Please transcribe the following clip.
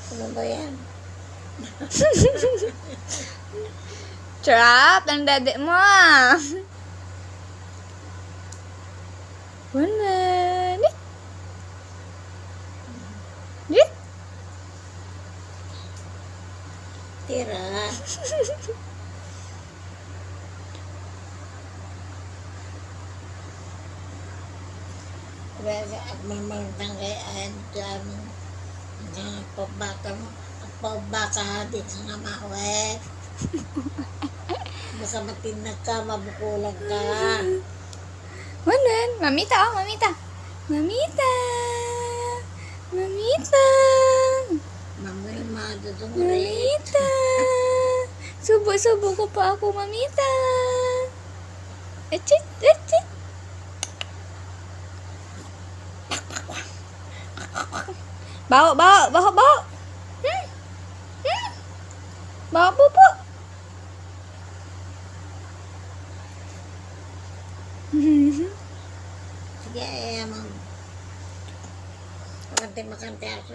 Ano ba yan? Trap ang dede mo ah. Wala. Dit. Tira. Kaya at mamangtang kaya dyan ang pagbaka dito sa namawet. Baka matinag ka, mabukulang ka. Wanan. Mamita oh, mamita. Mamita. Mamita. Mamilma, dudong Mamita. Subo-subo ko pa ako, mamita. Echit, echit. Baho, baho, baho, baho. Baho po po. Sige, makante ako.